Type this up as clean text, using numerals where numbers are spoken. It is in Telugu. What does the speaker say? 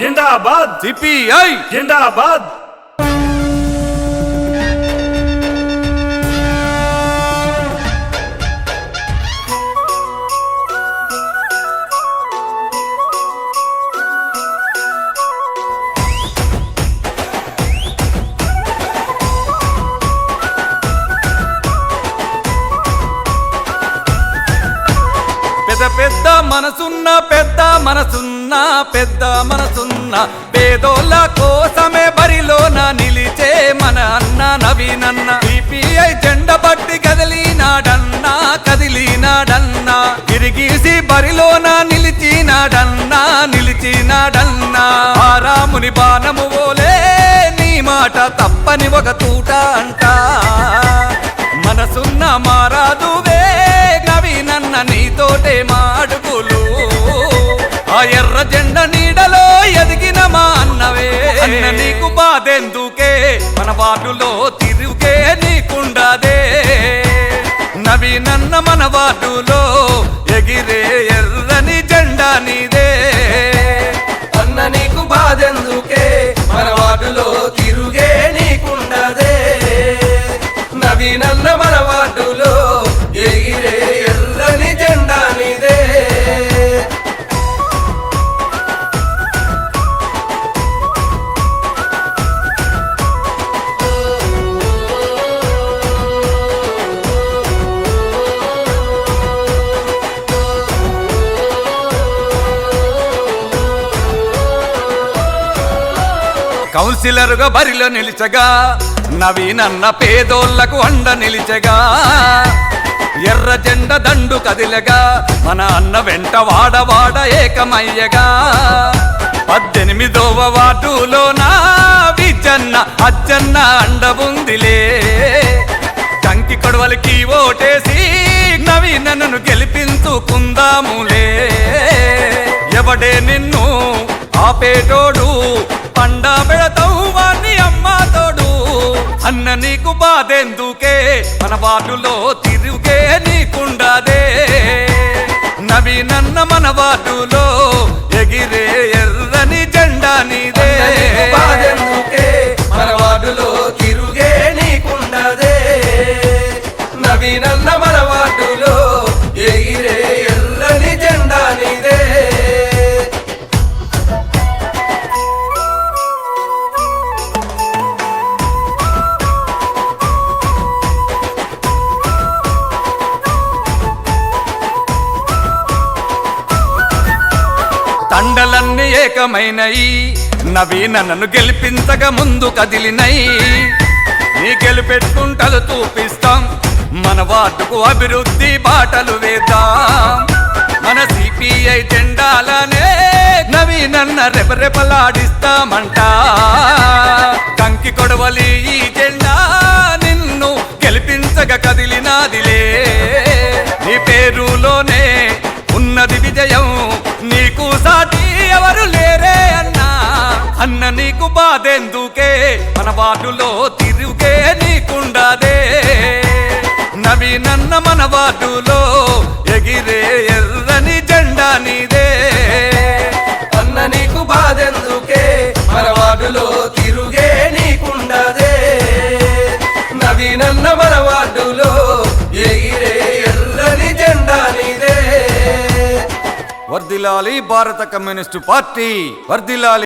జిందాబాద్, సిపిఐ జిందాబాద్. పెద్ద మనసున్న పెద్ద మనసున్న పేదోళ్ళ కోసమే బరిలోన నిలిచే మన అన్న నవీనన్న. సిపిఐ జెండ బట్టి కదిలినాడన్నా తిరిగీసి బరిలోన నిలిచినాడన్నా ఆ రాముని బాణము ఓలే నీ మాట తప్పని ఒక తూట అంట. మనసున్న మారాదువే నవీనన్న నీతోటే మాడుగులు. ఆ ఎర్ర జెండ నీడలో ఎదిగిన మా అన్నవే. అన్న నీకు బాధెందుకే, మన వార్డులో తిరుగే నీకుండదే. నవీనన్న మన వార్డులో ఎగిరే ఎర్రని జెండా నీదే. అన్న నీకు బాధెందుకే, మన వార్డులో తిరుగే నీకుండదే. నవీనన్న మన వార్డులో ఎగిరే ఎర్రని జెండా నీదే. కౌన్సిలరుగా బరిలో నిలిచగా నవీనన్న పేదోళ్లకు అండ నిలిచగా. ఎర్ర జెండ దండు కదిలగా మన అన్న వెంట వాడవాడ ఏకమయ్యగా. 18వ వార్డులో నా విజన్న అజ్జన్న అండ ఉందిలే. కంకి కొడవలికి ఓటేసి నవీనన్నను గెలిపించుకుందాములే. ఎవడే నిన్ను ఆపేటోడు, పండ పెడతావు వాణ్ణి అమ్మ తోడు. అన్న నీకు బాధెందుకే, మన వార్డులో తిరుగే నీకుండదే. నవీనన్న మన వార్డులో ఎగిరే ఎర్రని జెండా నీదే. బాధెందుకే, మన వార్డులో తిరుగే నీకుండదే. నవీనన్న మన వార్డులో ఎగిరే ఎర్రని జెండా నీదే. తండలన్నీ ఏకమైనయి, నవీనన్నను గెలిపించగా ముందు కదిలినై. నీ గెలిపెట్టుకుంటలు చూపిస్తాం, మన వార్డుకు అభివృద్ధి బాటలు వేద్దాం. మన సిపిఐ జెండాలనే నవీనన్న రెపరెపలాడిస్తామంట. కంకి కొడవలి ఈ జెండా నిన్ను గెలిపించగా కదిలినాదిలే. నీ పేరులోనే ఉన్నది విజయం, నీకు సాటి ఎవరు లేరే అన్నా. అన్న నీకు బాధెందుకే, మన వార్డులో తిరుగే నీకుండదే. నవీనన్న మన వార్డులో ఎగిరే ఎర్రని జెండా నీదే. అన్న నీకు బాధెందుకే, మన వార్డులో తిరుగే నీకుండదే. నవీనన్న మన వార్డులో ఎగిరే ఎర్రని జెండా నీదే. వర్ధిల్లాలి భారత కమ్యూనిస్టు పార్టీ, వర్ధిల్లాలి.